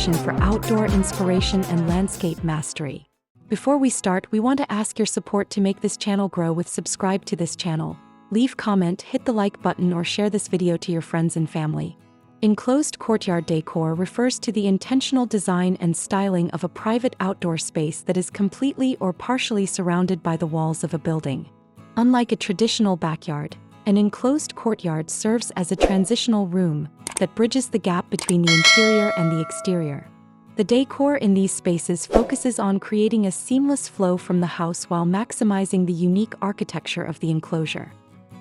passion for outdoor inspiration and landscape mastery. Before we start, we want to ask your support to make this channel grow with subscribe to this channel. Leave comment, hit the like button or share this video to your friends and family. Enclosed courtyard decor refers to the intentional design and styling of a private outdoor space that is completely or partially surrounded by the walls of a building. Unlike a traditional backyard, an enclosed courtyard serves as a transitional room that bridges the gap between the interior and the exterior. The decor in these spaces focuses on creating a seamless flow from the house while maximizing the unique architecture of the enclosure.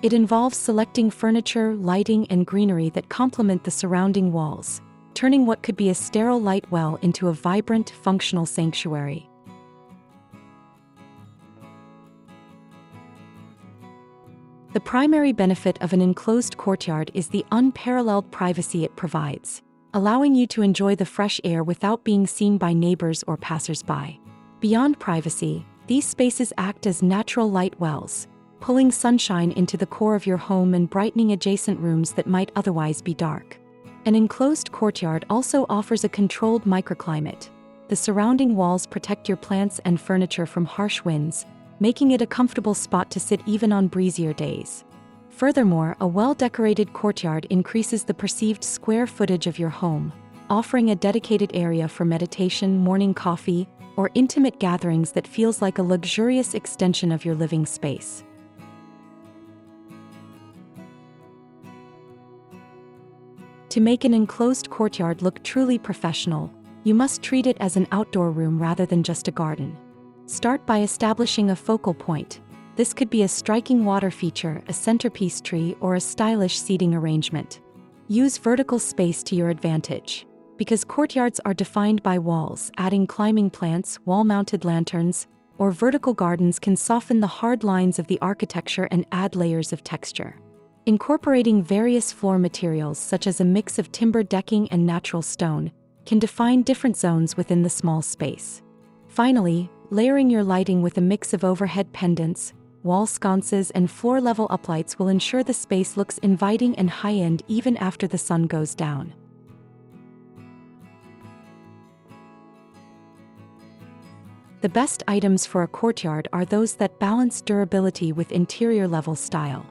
It involves selecting furniture, lighting, and greenery that complement the surrounding walls, turning what could be a sterile light well into a vibrant, functional sanctuary. The primary benefit of an enclosed courtyard is the unparalleled privacy it provides, allowing you to enjoy the fresh air without being seen by neighbors or passers-by. Beyond privacy, these spaces act as natural light wells, pulling sunshine into the core of your home and brightening adjacent rooms that might otherwise be dark. An enclosed courtyard also offers a controlled microclimate. The surrounding walls protect your plants and furniture from harsh winds, making it a comfortable spot to sit even on breezier days. Furthermore, a well-decorated courtyard increases the perceived square footage of your home, offering a dedicated area for meditation, morning coffee, or intimate gatherings that feels like a luxurious extension of your living space. To make an enclosed courtyard look truly professional, you must treat it as an outdoor room rather than just a garden. Start by establishing a focal point. This could be a striking water feature, a centerpiece tree, or a stylish seating arrangement. Use vertical space to your advantage. Because courtyards are defined by walls, adding climbing plants, wall-mounted lanterns, or vertical gardens can soften the hard lines of the architecture and add layers of texture. Incorporating various floor materials such as a mix of timber decking and natural stone can define different zones within the small space. Finally, layering your lighting with a mix of overhead pendants, wall sconces, and floor-level uplights will ensure the space looks inviting and high-end even after the sun goes down. The best items for a courtyard are those that balance durability with interior-level style.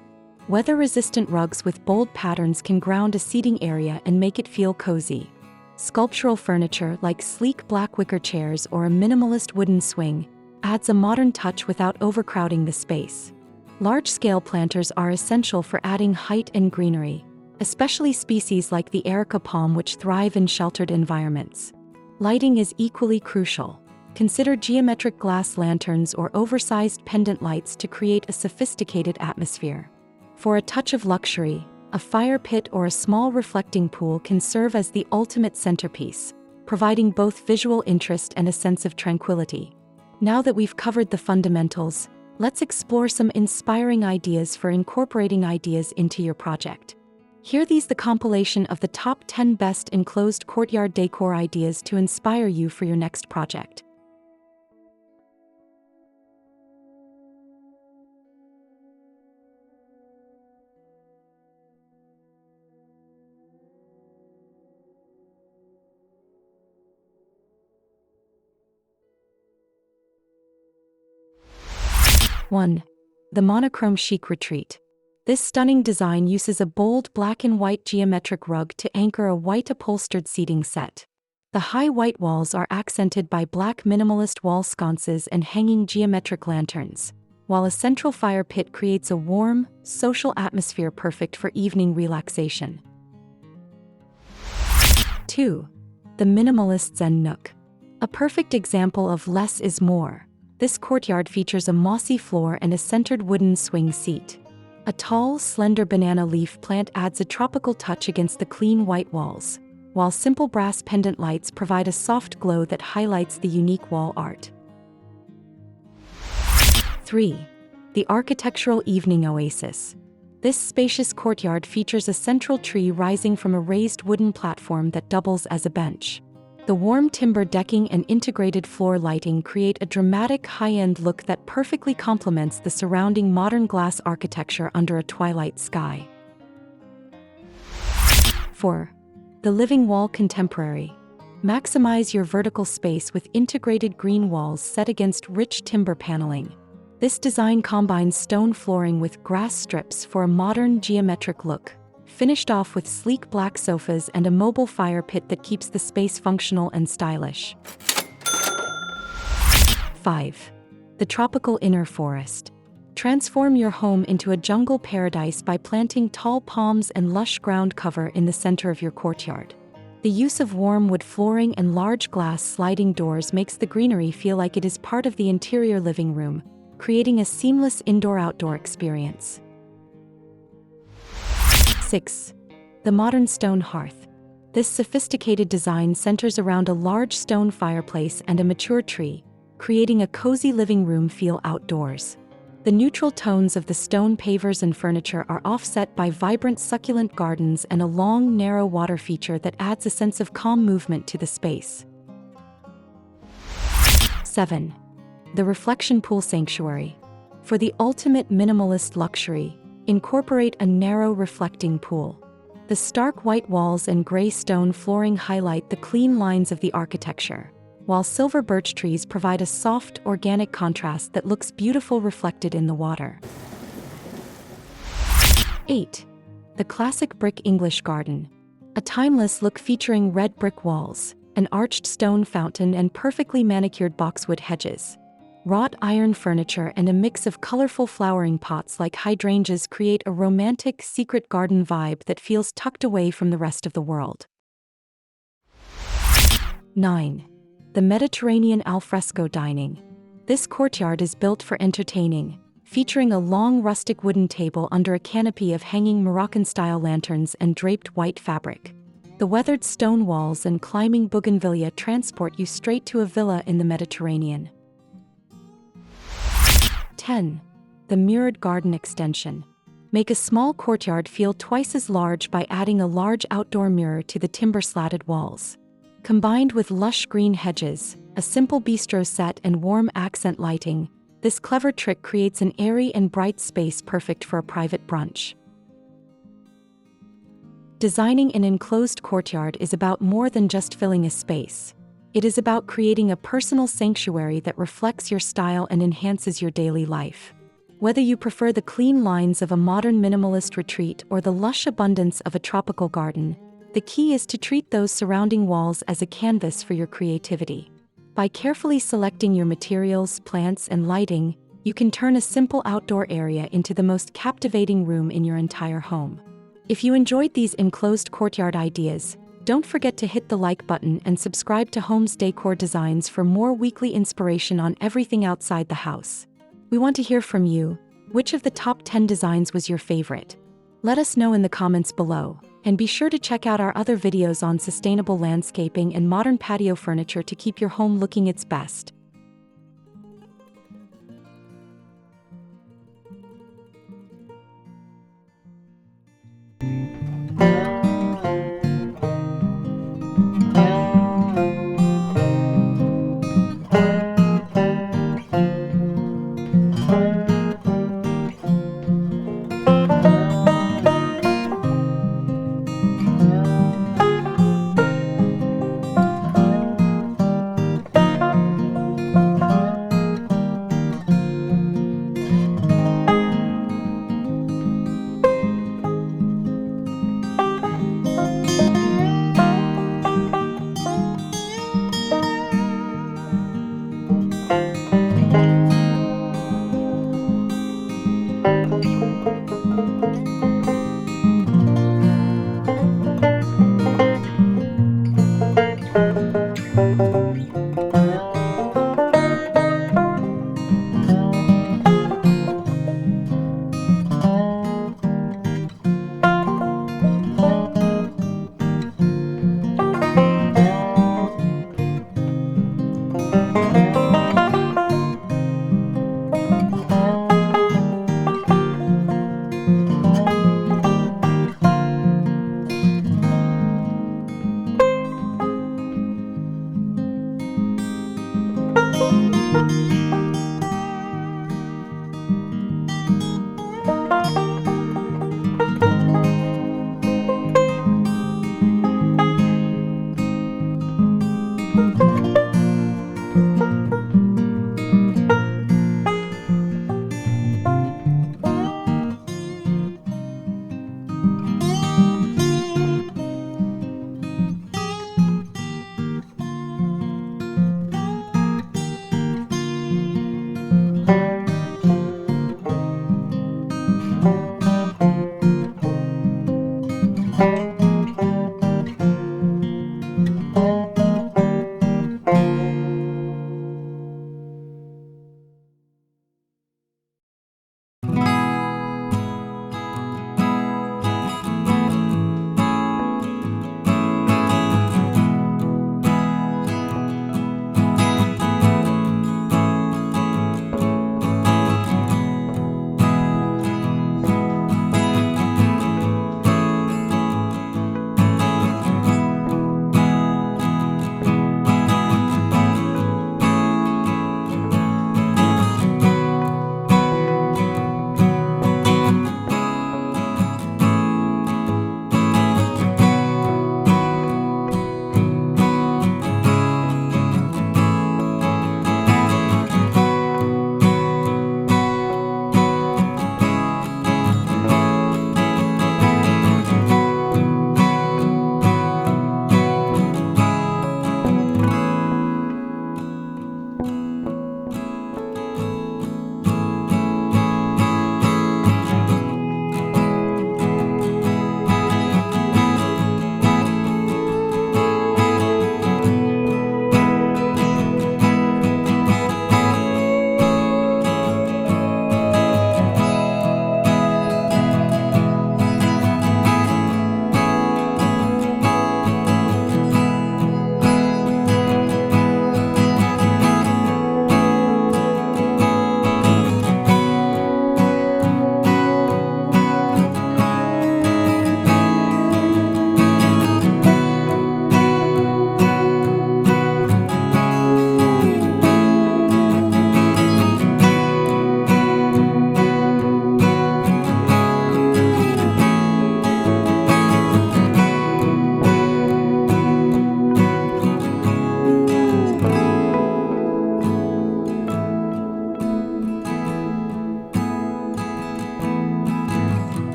Weather-resistant rugs with bold patterns can ground a seating area and make it feel cozy. Sculptural furniture like sleek black wicker chairs or a minimalist wooden swing adds a modern touch without overcrowding the space. Large-scale planters are essential for adding height and greenery, especially species like the Erica palm which thrive in sheltered environments. Lighting is equally crucial. Consider geometric glass lanterns or oversized pendant lights to create a sophisticated atmosphere. For a touch of luxury, a fire pit or a small reflecting pool can serve as the ultimate centerpiece, providing both visual interest and a sense of tranquility. Now that we've covered the fundamentals, let's explore some inspiring ideas for incorporating ideas into your project. Here's the compilation of the top 10 best enclosed courtyard decor ideas to inspire you for your next project. (1) The monochrome chic retreat. This stunning design uses a bold black and white geometric rug to anchor a white upholstered seating set. The high white walls are accented by black minimalist wall sconces and hanging geometric lanterns, while a central fire pit creates a warm, social atmosphere perfect for evening relaxation. 2. The minimalist Zen nook. A perfect example of less is more. This courtyard features a mossy floor and a centered wooden swing seat. A tall, slender banana leaf plant adds a tropical touch against the clean white walls, while simple brass pendant lights provide a soft glow that highlights the unique wall art. 3. The architectural evening oasis. This spacious courtyard features a central tree rising from a raised wooden platform that doubles as a bench. The warm timber decking and integrated floor lighting create a dramatic high-end look that perfectly complements the surrounding modern glass architecture under a twilight sky. 4. The living wall contemporary. Maximize your vertical space with integrated green walls set against rich timber paneling. This design combines stone flooring with grass strips for a modern geometric look, finished off with sleek black sofas and a mobile fire pit that keeps the space functional and stylish. 5. The tropical inner forest. Transform your home into a jungle paradise by planting tall palms and lush ground cover in the center of your courtyard. The use of warm wood flooring and large glass sliding doors makes the greenery feel like it is part of the interior living room, creating a seamless indoor-outdoor experience. 6. The modern stone hearth. This sophisticated design centers around a large stone fireplace and a mature tree, creating a cozy living room feel outdoors. The neutral tones of the stone pavers and furniture are offset by vibrant succulent gardens and a long, narrow water feature that adds a sense of calm movement to the space. 7. The reflection pool sanctuary. For the ultimate minimalist luxury, incorporate a narrow reflecting pool. The stark white walls and gray stone flooring highlight the clean lines of the architecture, while silver birch trees provide a soft, organic contrast that looks beautiful reflected in the water. 8. The classic brick English garden. A timeless look featuring red brick walls, an arched stone fountain and perfectly manicured boxwood hedges. Wrought iron furniture and a mix of colorful flowering pots like hydrangeas create a romantic, secret garden vibe that feels tucked away from the rest of the world. 9. The Mediterranean alfresco dining. This courtyard is built for entertaining, featuring a long rustic wooden table under a canopy of hanging Moroccan-style lanterns and draped white fabric. The weathered stone walls and climbing bougainvillea transport you straight to a villa in the Mediterranean. 10. The mirrored garden extension. Make a small courtyard feel twice as large by adding a large outdoor mirror to the timber-slatted walls. Combined with lush green hedges, a simple bistro set and warm accent lighting, this clever trick creates an airy and bright space perfect for a private brunch. Designing an enclosed courtyard is about more than just filling a space. It is about creating a personal sanctuary that reflects your style and enhances your daily life. Whether you prefer the clean lines of a modern minimalist retreat or the lush abundance of a tropical garden, the key is to treat those surrounding walls as a canvas for your creativity. By carefully selecting your materials, plants, and lighting, you can turn a simple outdoor area into the most captivating room in your entire home. If you enjoyed these enclosed courtyard ideas, don't forget to hit the like button and subscribe to Homes Decor Designs for more weekly inspiration on everything outside the house. We want to hear from you. Which of the top 10 designs was your favorite? Let us know in the comments below. And be sure to check out our other videos on sustainable landscaping and modern patio furniture to keep your home looking its best.